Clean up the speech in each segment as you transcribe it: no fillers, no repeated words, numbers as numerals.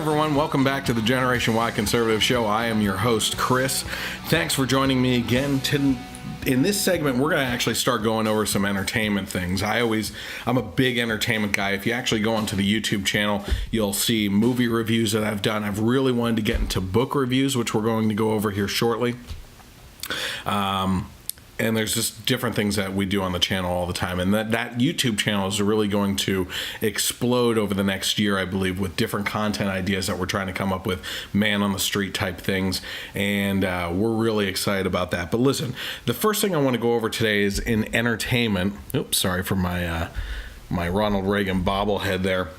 everyone. Welcome back to the Generation Y Conservative Show. I am your host, Chris. Thanks for joining me again. In this segment, we're going to actually start going over some entertainment things. I'm a big entertainment guy. If you actually go onto the YouTube channel, you'll see movie reviews that I've done. I've really wanted to get into book reviews, which we're going to go over here shortly. And there's just different things that we do on the channel all the time. And that YouTube channel is really going to explode over the next year, I believe, with different content ideas that we're trying to come up with, man on the street type things. And we're really excited about that. But listen, the first thing I want to go over today is in entertainment. Oops, sorry for my Ronald Reagan bobblehead there.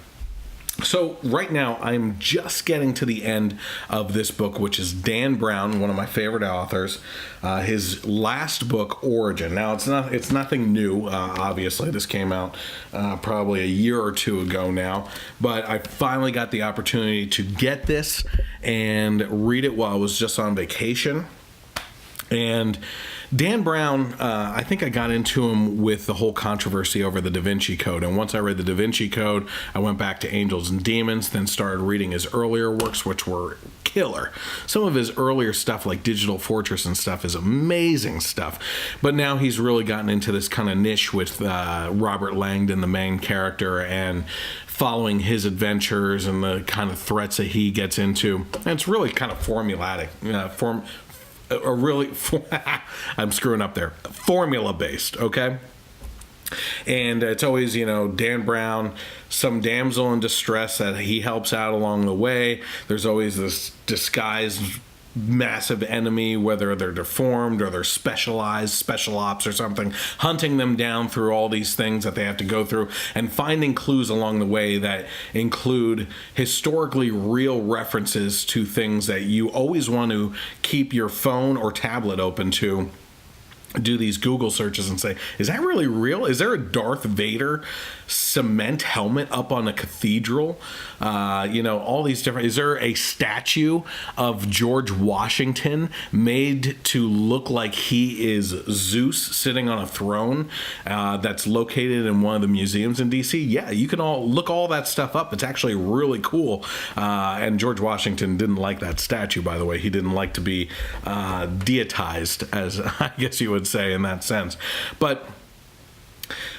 So right now, I'm just getting to the end of this book, which is Dan Brown, one of my favorite authors. His last book, Origin. Now, it's nothing new, obviously. This came out probably a year or two ago now. But I finally got the opportunity to get this and read it while I was just on vacation. And Dan Brown, I think I got into him with the whole controversy over the Da Vinci Code. And once I read the Da Vinci Code, I went back to Angels and Demons, then started reading his earlier works, which were killer. Some of his earlier stuff, like Digital Fortress and stuff, is amazing stuff. But now he's really gotten into this kind of niche with Robert Langdon, the main character, and following his adventures and the kind of threats that he gets into. And it's really kind of formulatic, I'm screwing up there. Formula based, okay? And it's always, Dan Brown, some damsel in distress that he helps out along the way. There's always this disguised massive enemy, whether they're deformed or they're specialized, special ops or something, hunting them down through all these things that they have to go through and finding clues along the way that include historically real references to things that you always want to keep your phone or tablet open to. Do these Google searches and say, is that really real? Is there a Darth Vader cement helmet up on a cathedral? All these different... Is there a statue of George Washington made to look like he is Zeus sitting on a throne that's located in one of the museums in D.C.? Yeah, you can all look all that stuff up. It's actually really cool. And George Washington didn't like that statue, by the way. He didn't like to be deitized, as I guess you would say in that sense. But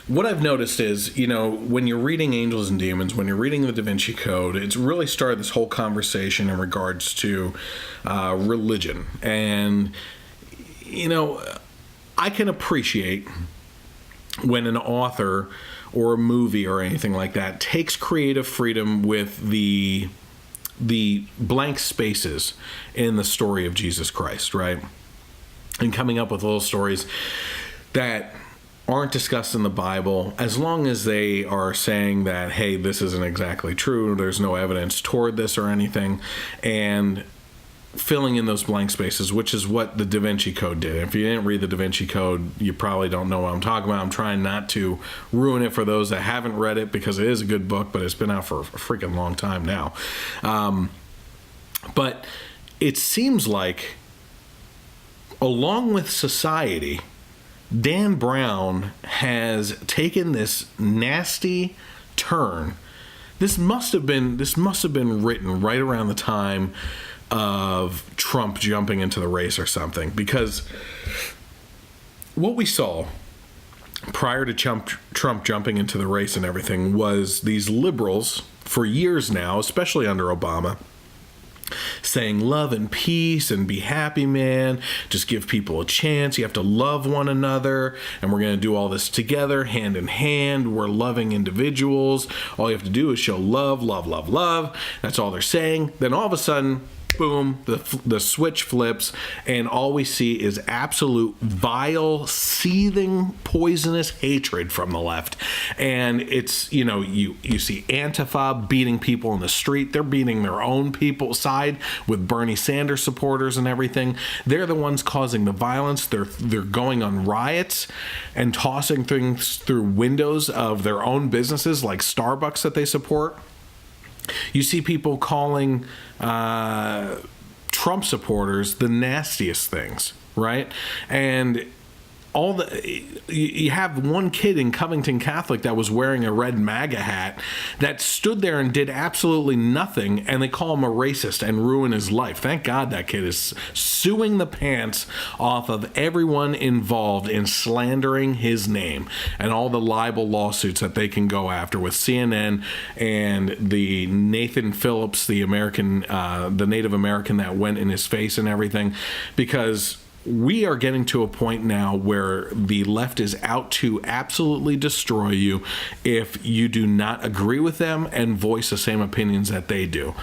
what I've noticed is, when you're reading Angels and Demons, when you're reading the Da Vinci Code, it's really started this whole conversation in regards to religion. And, I can appreciate when an author or a movie or anything like that takes creative freedom with the blank spaces in the story of Jesus Christ, right? And coming up with little stories that aren't discussed in the Bible, as long as they are saying that, hey, this isn't exactly true, there's no evidence toward this or anything, and filling in those blank spaces, which is what the Da Vinci Code did. If you didn't read the Da Vinci Code, you probably don't know what I'm talking about. I'm trying not to ruin it for those that haven't read it, because it is a good book, but it's been out for a freaking long time now. But it seems like, along with society, Dan Brown has taken this nasty turn. This must have been written right around the time of Trump jumping into the race or something, because what we saw prior to Trump jumping into the race and everything was these liberals for years now, especially under Obama, saying love and peace and be happy, man. Just give people a chance. You have to love one another. And we're going to do all this together, hand in hand. We're loving individuals. All you have to do is show love, love, love, love. That's all they're saying. Then all of a sudden, boom, the switch flips, and all we see is absolute vile, seething, poisonous hatred from the left. And it's, you see Antifa beating people in the street. They're beating their own people side with Bernie Sanders supporters and everything. They're the ones causing the violence. They're going on riots and tossing things through windows of their own businesses like Starbucks that they support. You see people calling Trump supporters the nastiest things, right? And you have one kid in Covington Catholic that was wearing a red MAGA hat that stood there and did absolutely nothing, and they call him a racist and ruin his life. Thank God that kid is suing the pants off of everyone involved in slandering his name and all the libel lawsuits that they can go after with CNN and the Nathan Phillips, the Native American that went in his face and everything, because we are getting to a point now where the left is out to absolutely destroy you if you do not agree with them and voice the same opinions that they do.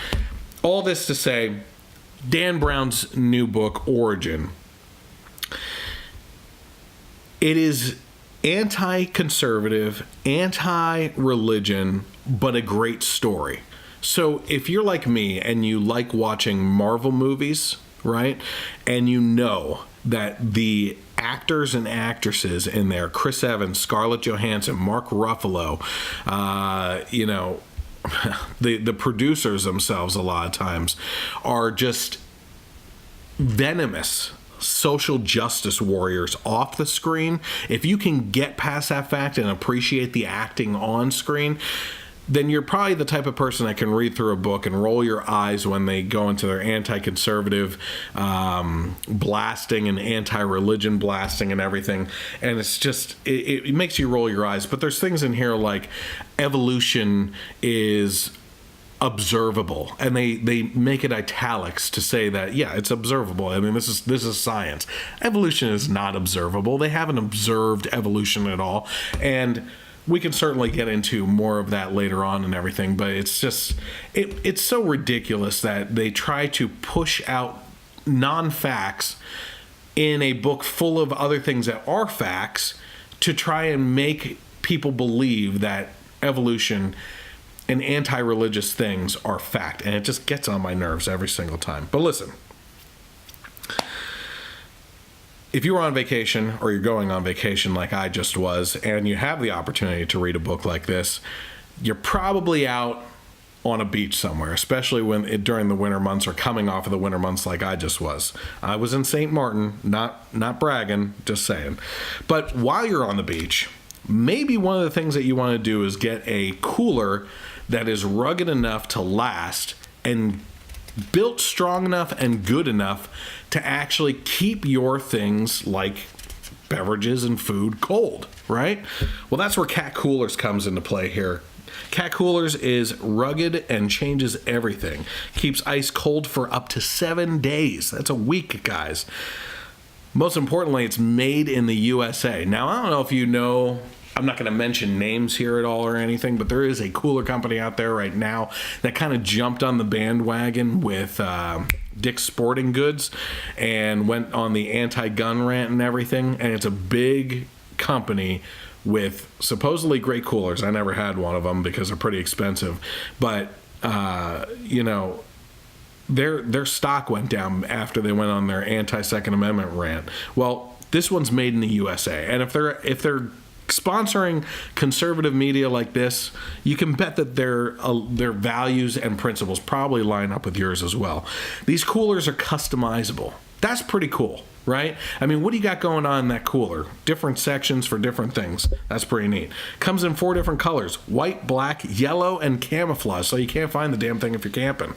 All this to say, Dan Brown's new book, Origin, it is anti-conservative, anti-religion, but a great story. So if you're like me and you like watching Marvel movies, right, and you know that the actors and actresses in there, Chris Evans, Scarlett Johansson, Mark Ruffalo, the producers themselves a lot of times are just venomous social justice warriors off the screen. If you can get past that fact and appreciate the acting on screen, then you're probably the type of person that can read through a book and roll your eyes when they go into their anti-conservative blasting and anti-religion blasting and everything. And it's just, it makes you roll your eyes. But there's things in here like evolution is observable, and they make it italics to say that, yeah, it's observable. I mean, this is science. Evolution is not observable. They haven't observed evolution at all. And we can certainly get into more of that later on and everything, but it's just, it's so ridiculous that they try to push out non-facts in a book full of other things that are facts to try and make people believe that evolution and anti-religious things are fact. And it just gets on my nerves every single time. But listen, if you were on vacation or you're going on vacation like I just was, and you have the opportunity to read a book like this, you're probably out on a beach somewhere, especially during the winter months or coming off of the winter months like I just was. I was in St. Martin, not bragging, just saying. But while you're on the beach, maybe one of the things that you want to do is get a cooler that is rugged enough to last and built strong enough and good enough to actually keep your things like beverages and food cold, right? Well, that's where Cat Coolers comes into play here. Cat Coolers is rugged and changes everything. Keeps ice cold for up to 7 days. That's a week, guys. Most importantly, it's made in the USA. Now, I don't know if you know, I'm not going to mention names here at all or anything, but there is a cooler company out there right now that kind of jumped on the bandwagon with Dick's Sporting Goods and went on the anti-gun rant and everything. And it's a big company with supposedly great coolers. I never had one of them because they're pretty expensive. But, their stock went down after they went on their anti-Second Amendment rant. Well, this one's made in the USA. And if they're sponsoring conservative media like this, you can bet that their values and principles probably line up with yours as well. These coolers are customizable. That's pretty cool, right? I mean, what do you got going on in that cooler? Different sections for different things. That's pretty neat. Comes in 4 different colors: white, black, yellow, and camouflage, so you can't find the damn thing if you're camping.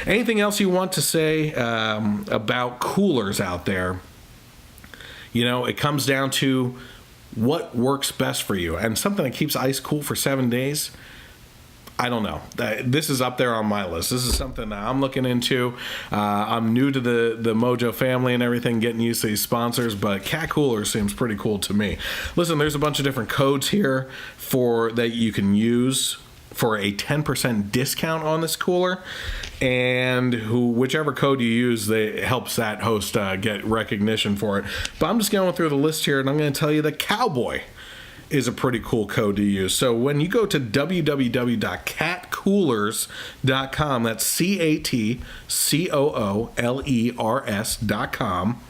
Anything else you want to say about coolers out there? It comes down to what works best for you. And something that keeps ice cool for 7 days, I don't know. This is up there on my list. This is something that I'm looking into. I'm new to the Mojo family and everything, getting used to these sponsors, but Cat Cooler seems pretty cool to me. Listen, there's a bunch of different codes here that you can use for a 10% discount on this cooler, and whichever code you use, it helps that host get recognition for it. But I'm just going through the list here, and I'm going to tell you that Cowboy is a pretty cool code to use. So when you go to www.catcoolers.com, that's CATCOOLERS.com,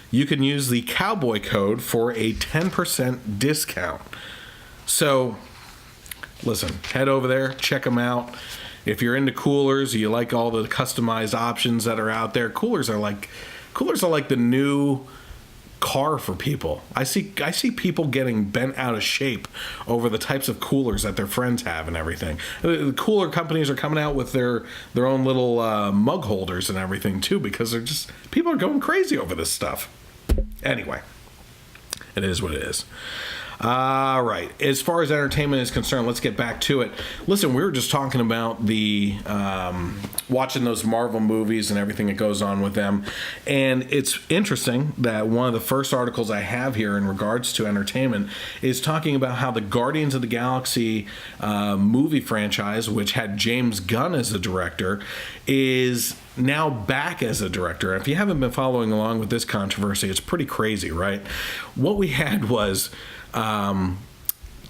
you can use the Cowboy code for a 10% discount. So listen, head over there, check them out. If you're into coolers, you like all the customized options that are out there. Coolers are like the new car for people. I see people getting bent out of shape over the types of coolers that their friends have and everything. The cooler companies are coming out with their own little mug holders and everything too, because people are going crazy over this stuff. Anyway, it is what it is. All right. As far as entertainment is concerned, let's get back to it. Listen, we were just talking about the watching those Marvel movies and everything that goes on with them. And it's interesting that one of the first articles I have here in regards to entertainment is talking about how the Guardians of the Galaxy movie franchise, which had James Gunn as a director, is now back as a director. If you haven't been following along with this controversy, it's pretty crazy, right? What we had was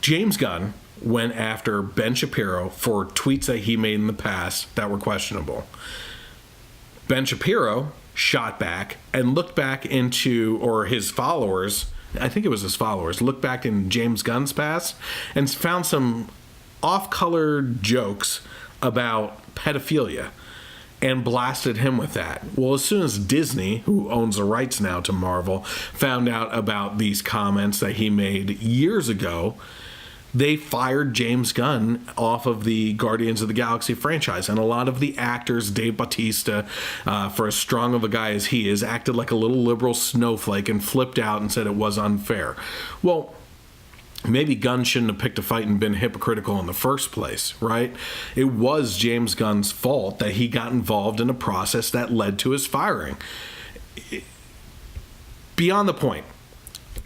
James Gunn went after Ben Shapiro for tweets that he made in the past that were questionable. Ben Shapiro shot back and looked back into, or his followers, I think it was his followers, looked back in James Gunn's past and found some off-colored jokes about pedophilia and blasted him with that. Well, as soon as Disney, who owns the rights now to Marvel, found out about these comments that he made years ago, they fired James Gunn off of the Guardians of the Galaxy franchise. And a lot of the actors, Dave Bautista, for as strong of a guy as he is, acted like a little liberal snowflake and flipped out and said it was unfair. Well, maybe Gunn shouldn't have picked a fight and been hypocritical in the first place, right? It was James Gunn's fault that he got involved in a process that led to his firing. Beyond the point.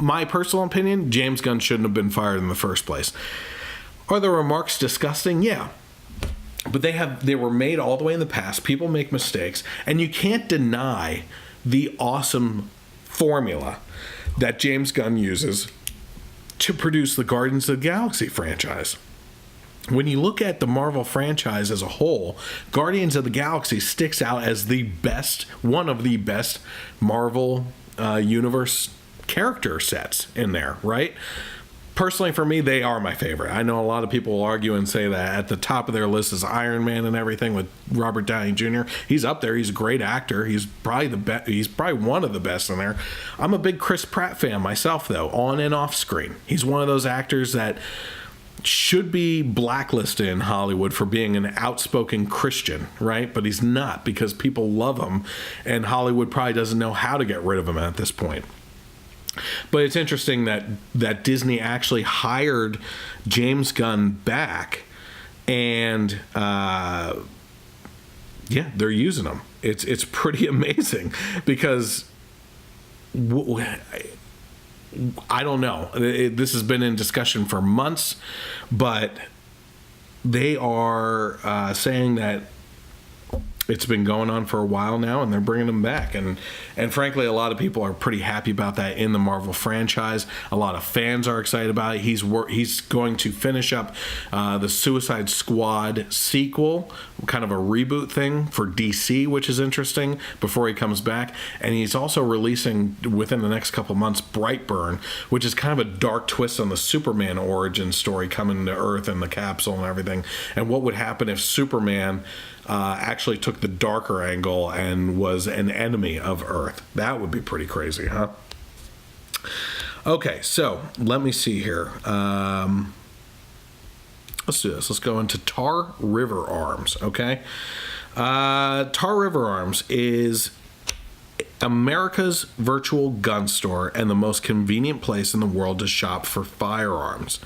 My personal opinion, James Gunn shouldn't have been fired in the first place. Are the remarks disgusting? Yeah. But they were made all the way in the past. People make mistakes. And you can't deny the awesome formula that James Gunn uses to produce the Guardians of the Galaxy franchise. When you look at the Marvel franchise as a whole, Guardians of the Galaxy sticks out as the best, one of the best Marvel universe character sets in there, right? Personally, for me, they are my favorite. I know a lot of people will argue and say that at the top of their list is Iron Man and everything with Robert Downey Jr. He's up there. He's a great actor. He's probably the best. He's probably one of the best in there. I'm a big Chris Pratt fan myself, though, on and off screen. He's one of those actors that should be blacklisted in Hollywood for being an outspoken Christian, right? But he's not, because people love him, and Hollywood probably doesn't know how to get rid of him at this point. But it's interesting that Disney actually hired James Gunn back, and they're using him. It's pretty amazing, because I don't know. This has been in discussion for months, but they are saying that it's been going on for a while now, and they're bringing him back. And frankly, a lot of people are pretty happy about that in the Marvel franchise. A lot of fans are excited about it. He's going to finish up the Suicide Squad sequel, kind of a reboot thing for DC, which is interesting, before he comes back. And he's also releasing, within the next couple months, Brightburn, which is kind of a dark twist on the Superman origin story coming to Earth and the capsule and everything. And what would happen if Superman actually took the darker angle and was an enemy of Earth. That would be pretty crazy, huh? Okay, so let me see here. Let's do this. Let's go into Tar River Arms, okay? Tar River Arms is America's virtual gun store and the most convenient place in the world to shop for firearms.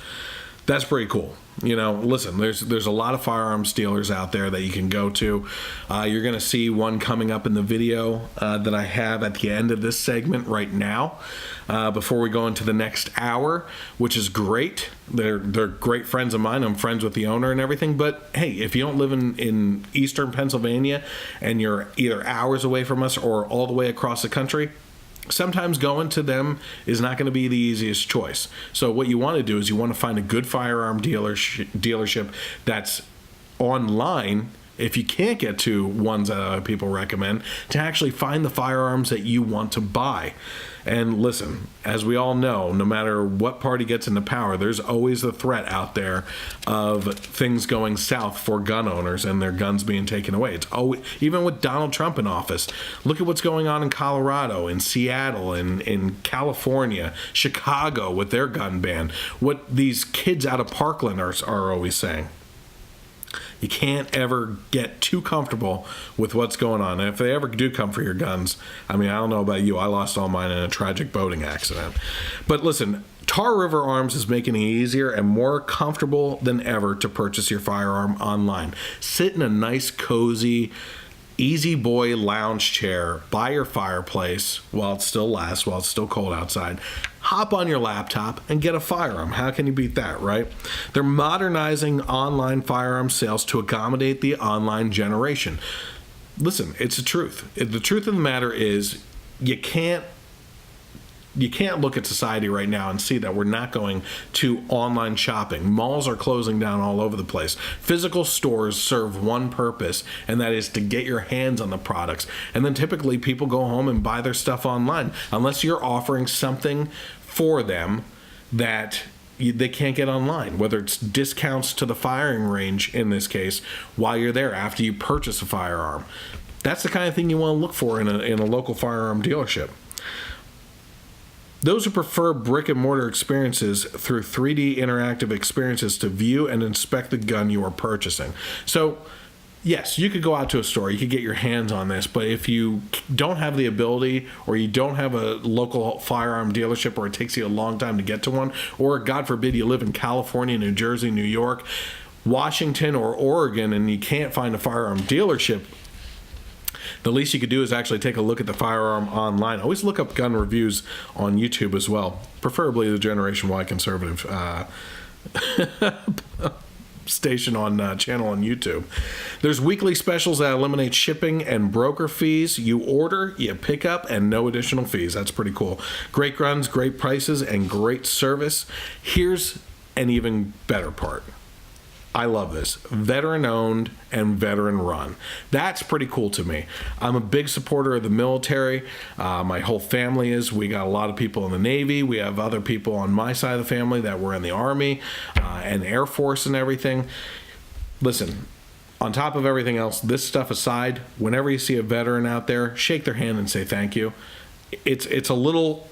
That's pretty cool. You know, listen, there's a lot of firearms dealers out there that you can go to. You're going to see one coming up in the video that I have at the end of this segment right now, before we go into the next hour, which is great. They're great friends of mine. I'm friends with the owner and everything. But hey, if you don't live in eastern Pennsylvania and you're either hours away from us or all the way across the country, sometimes going to them is not going to be the easiest choice. So what you want to do is you want to find a good firearm dealership that's online if you can't get to ones that other people recommend, to actually find the firearms that you want to buy. And listen, as we all know, no matter what party gets into power, there's always a threat out there of things going south for gun owners and their guns being taken away. It's always, even with Donald Trump in office, look at what's going on in Colorado, in Seattle, in California, Chicago with their gun ban. What these kids out of Parkland are always saying. You can't ever get too comfortable with what's going on. And if they ever do come for your guns, I mean, I don't know about you. I lost all mine in a tragic boating accident. But listen, Tar River Arms is making it easier and more comfortable than ever to purchase your firearm online. Sit in a nice, cozy, easy boy lounge chair by your fireplace while it still lasts, while it's still cold outside. Hop on your laptop and get a firearm. How can you beat that, right? They're modernizing online firearm sales to accommodate the online generation. Listen, it's the truth. The truth of the matter is you can't look at society right now and see that we're not going to online shopping. Malls are closing down all over the place. Physical stores serve one purpose, and that is to get your hands on the products. And then typically people go home and buy their stuff online, unless you're offering something for them that they can't get online, whether it's discounts to the firing range in this case while you're there after you purchase a firearm. That's the kind of thing you want to look for in a local firearm dealership. Those who prefer brick and mortar experiences through 3D interactive experiences to view and inspect the gun you are purchasing. So, yes, you could go out to a store, you could get your hands on this, but if you don't have the ability, or you don't have a local firearm dealership, or it takes you a long time to get to one, or God forbid you live in California, New Jersey, New York, Washington, or Oregon, and you can't find a firearm dealership, the least you could do is actually take a look at the firearm online. Always look up gun reviews on YouTube as well, preferably the Generation Y conservative station on channel on YouTube. There's weekly specials that eliminate shipping and broker fees. You order, you pick up, and no additional fees. That's pretty cool. Great guns, great prices, and great service. Here's an even better part. I love this. Veteran owned and veteran run. That's pretty cool to me. I'm a big supporter of the military. My whole family is. We got a lot of people in the Navy. We have other people on my side of the family that were in the Army and Air Force and everything. Listen, on top of everything else, this stuff aside, whenever you see a veteran out there, shake their hand and say thank you. It's a little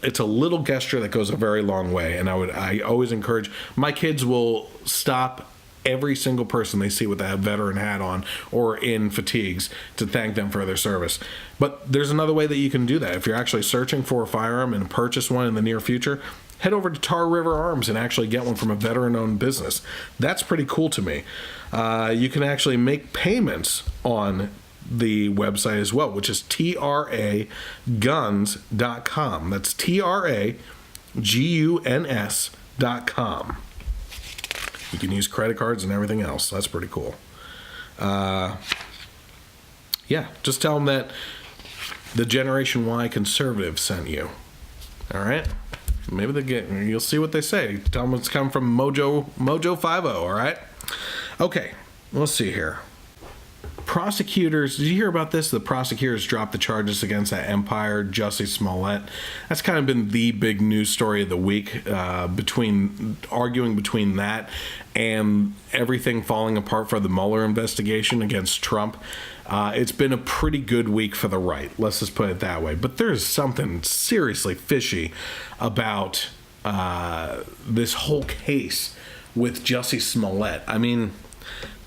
gesture that goes a very long way. And I always encourage, my kids will stop every single person they see with that veteran hat on or in fatigues to thank them for their service. But there's another way that you can do that. If you're actually searching for a firearm and purchase one in the near future, head over to Tar River Arms and actually get one from a veteran-owned business. That's pretty cool to me. You can actually make payments on the website as well, which is traguns.com. That's traguns.com. You can use credit cards and everything else. That's pretty cool. Yeah, just tell them that the Generation Y conservative sent you. All right? Maybe you'll see what they say. Tell them it's come from Mojo 50, all right? Okay, let's see here. Prosecutors, did you hear about this? The prosecutors dropped the charges against that Empire, Jussie Smollett. That's kind of been the big news story of the week, arguing between that and everything falling apart for the Mueller investigation against Trump. It's been a pretty good week for the right. Let's just put it that way. But there's something seriously fishy about this whole case with Jussie Smollett. I mean,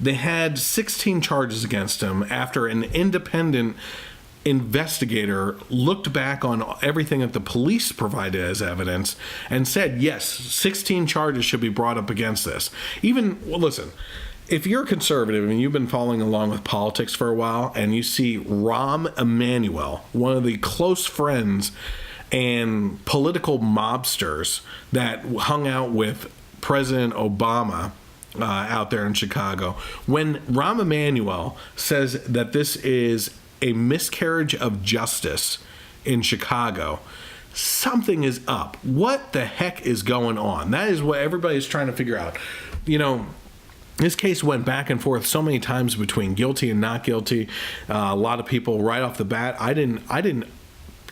they had 16 charges against him after an independent investigator looked back on everything that the police provided as evidence and said, yes, 16 charges should be brought up against this. Listen, if you're a conservative and you've been following along with politics for a while and you see Rahm Emanuel, one of the close friends and political mobsters that hung out with President Obama out there in Chicago, when Rahm Emanuel says that this is a miscarriage of justice in Chicago, something is up. What the heck is going on? That is what everybody's trying to figure out. You know, This case went back and forth so many times between guilty and not guilty. A lot of people right off the bat, I didn't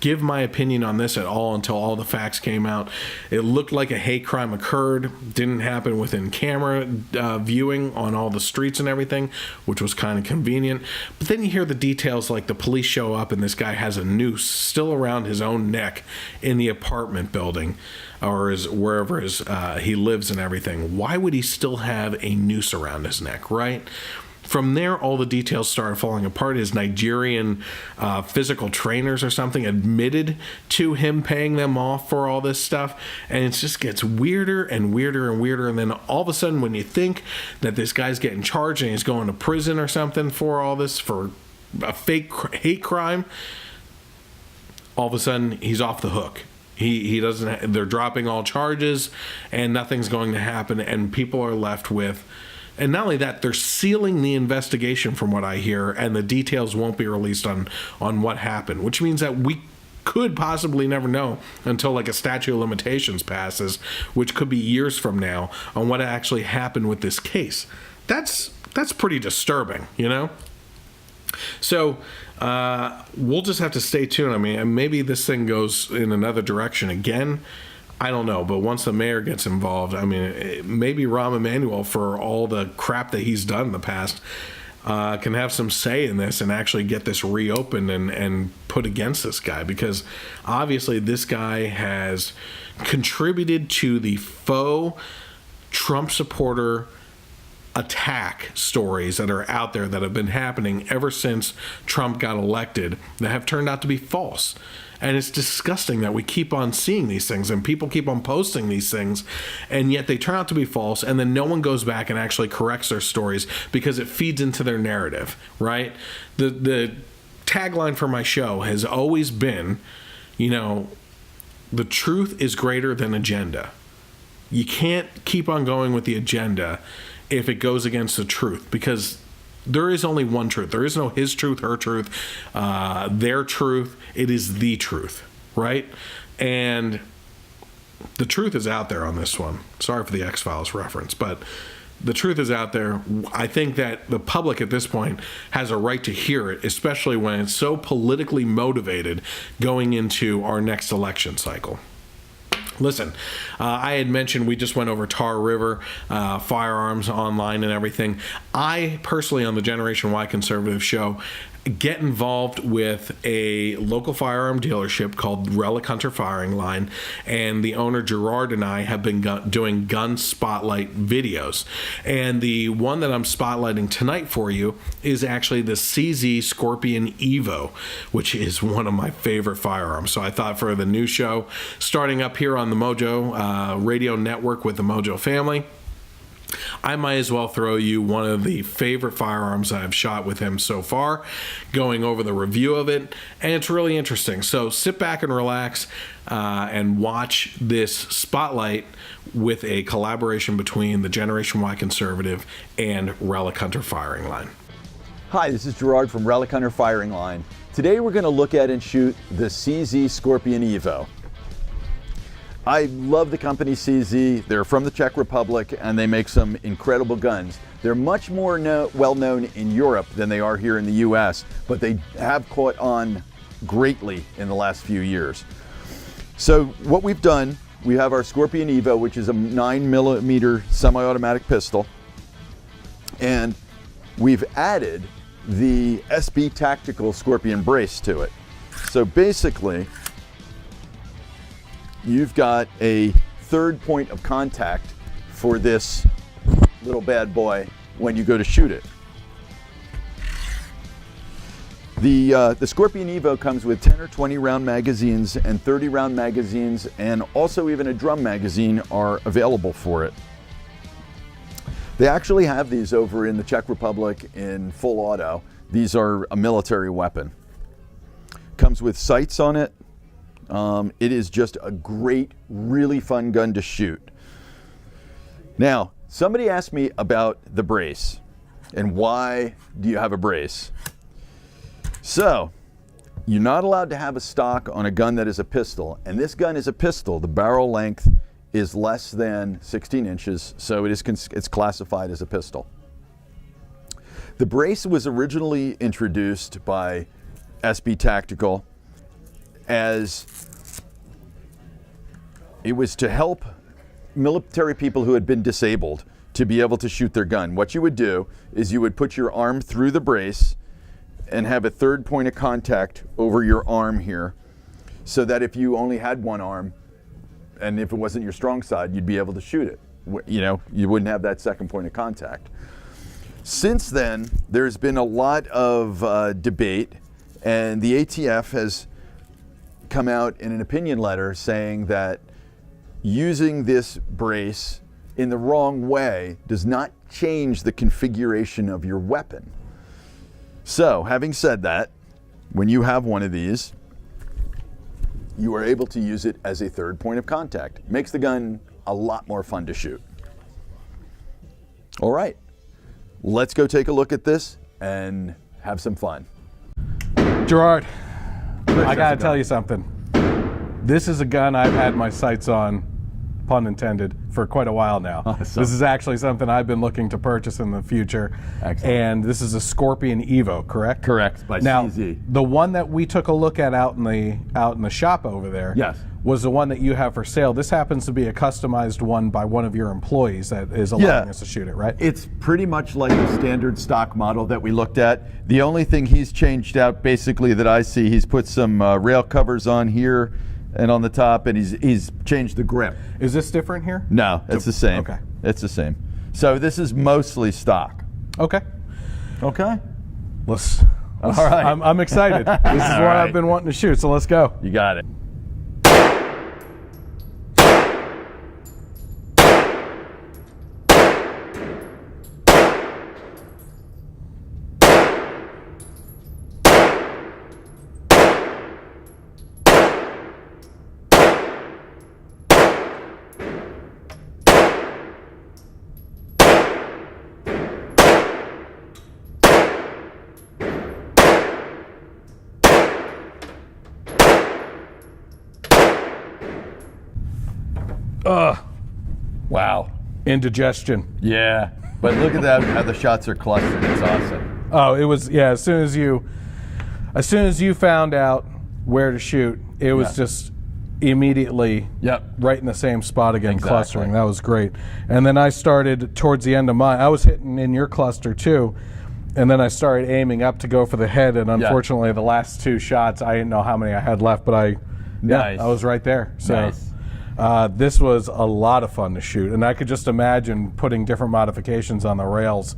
give my opinion on this at all until all the facts came out. It looked like a hate crime occurred. Didn't happen within camera viewing on all the streets and everything, which was kind of convenient. But then you hear the details, like the police show up and this guy has a noose still around his own neck in the apartment building, or wherever he lives and everything. Why would he still have a noose around his neck, right? From there, all the details started falling apart. His Nigerian physical trainers or something admitted to him paying them off for all this stuff. And it just gets weirder and weirder and weirder. And then all of a sudden, when you think that this guy's getting charged and he's going to prison or something for all this, for a fake hate crime, all of a sudden, he's off the hook. He doesn't. They're dropping all charges and nothing's going to happen. And people are left with... And not only that, they're sealing the investigation from what I hear, and the details won't be released on what happened, which means that we could possibly never know until like a statute of limitations passes, which could be years from now, on what actually happened with this case. That's pretty disturbing, you know? So we'll just have to stay tuned. I mean, maybe this thing goes in another direction again. I don't know, but once the mayor gets involved, I mean, maybe Rahm Emanuel, for all the crap that he's done in the past, can have some say in this and actually get this reopened and put against this guy, because obviously this guy has contributed to the faux Trump supporter attack stories that are out there that have been happening ever since Trump got elected that have turned out to be false. And it's disgusting that we keep on seeing these things and people keep on posting these things, and yet they turn out to be false, and then no one goes back and actually corrects their stories because it feeds into their narrative, right? The tagline for my show has always been, you know, the truth is greater than agenda. You can't keep on going with the agenda if it goes against the truth, because there is only one truth. There is no his truth, her truth, their truth. It is the truth, right? And the truth is out there on this one. Sorry for the X-Files reference, but the truth is out there. I think that the public at this point has a right to hear it, especially when it's so politically motivated going into our next election cycle. Listen, I had mentioned we just went over Tar River, firearms online and everything. I personally, on the Generation Y Conservative show, get involved with a local firearm dealership called Relic Hunter Firing Line, and the owner Gerard and I have been doing gun spotlight videos, and the one that I'm spotlighting tonight for you is actually the CZ Scorpion Evo, which is one of my favorite firearms. So I thought, for the new show starting up here on the Mojo radio network with the Mojo family, I might as well throw you one of the favorite firearms I've shot with him so far, going over the review of it, and it's really interesting. So sit back and relax and watch this spotlight with a collaboration between the Generation Y Conservative and Relic Hunter Firing Line. Hi, this is Gerard from Relic Hunter Firing Line. Today we're going to look at and shoot the CZ Scorpion Evo. I love the company CZ. They're from the Czech Republic, and they make some incredible guns. They're much more well known in Europe than they are here in the US, but they have caught on greatly in the last few years. So what we've done, we have our Scorpion Evo, which is a 9mm semi-automatic pistol, and we've added the SB Tactical Scorpion brace to it. So basically, you've got a third point of contact for this little bad boy when you go to shoot it. The Scorpion Evo comes with 10 or 20 round magazines and 30 round magazines, and also even a drum magazine are available for it. They actually have these over in the Czech Republic in full auto. These are a military weapon. Comes with sights on it. It is just a great, really fun gun to shoot. Now, somebody asked me about the brace and why do you have a brace? So, you're not allowed to have a stock on a gun that is a pistol, and this gun is a pistol. The barrel length is less than 16 inches, so it's classified as a pistol. The brace was originally introduced by SB Tactical as it was to help military people who had been disabled to be able to shoot their gun. What you would do is you would put your arm through the brace and have a third point of contact over your arm here, so that if you only had one arm, and if it wasn't your strong side, you'd be able to shoot it. You know, you wouldn't have that second point of contact. Since then, there's been a lot of debate, and the ATF has come out in an opinion letter saying that using this brace in the wrong way does not change the configuration of your weapon. So, having said that, when you have one of these, you are able to use it as a third point of contact. Makes the gun a lot more fun to shoot. All right, let's go take a look at this and have some fun. Gerard, I gotta tell you something. This is a gun I've had my sights on, pun intended, for quite a while now. Awesome. This is actually something I've been looking to purchase in the future. Excellent. And this is a Scorpion Evo, correct? Correct, by now, CZ. the one that we took a look at out in the shop over there, yes, was the one that you have for sale. This happens to be a customized one by one of your employees that is allowing us to shoot it, right? It's pretty much like the standard stock model that we looked at. The only thing he's changed out, basically, that I see, he's put some rail covers on here and on the top, and he's changed the grip. Is this different here? No, it's the same. Okay. It's the same. So this is mostly stock. Okay. Okay. Let's All right. I'm excited. This is what right. I've been wanting to shoot, so let's go. You got it. Wow. Indigestion. Yeah. But look at that, how the shots are clustered. It's awesome. Oh, it was, yeah, as soon as you found out where to shoot, it was just immediately right in the same spot again, clustering. That was great. And then I started towards the end of mine. I was hitting in your cluster too. And then I started aiming up to go for the head, and unfortunately the last two shots, I didn't know how many I had left, but I was right there. So Nice. this was a lot of fun to shoot, and I could just imagine putting different modifications on the rails.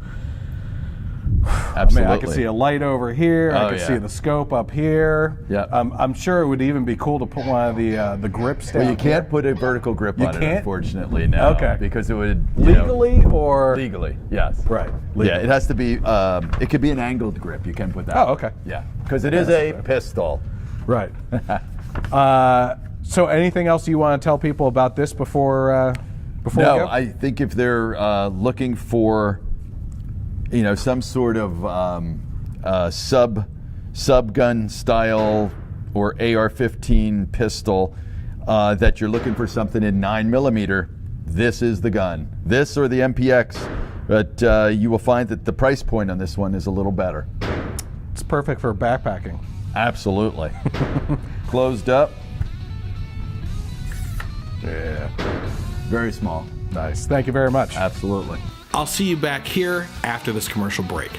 Absolutely. I mean, I could see a light over here. I could see the scope up here. Yeah. I'm sure it would even be cool to put one of the grips down. Well, you can't put a vertical grip on it, unfortunately, no. Okay. Because it would... Legally or? Legally, yes. Right. Legally. Yeah, it has to be, it could be an angled grip. You can put that. Oh, okay. Yeah, because it is a pistol. Right. So anything else you want to tell people about this before we go? No, I think if they're looking for, some sort of sub gun style or AR-15 pistol, that you're looking for something in 9mm, this is the gun. This or the MPX, but you will find that the price point on this one is a little better. It's perfect for backpacking. Absolutely. Closed up. Yeah. Very small. Nice. Thank you very much. Absolutely. I'll see you back here after this commercial break.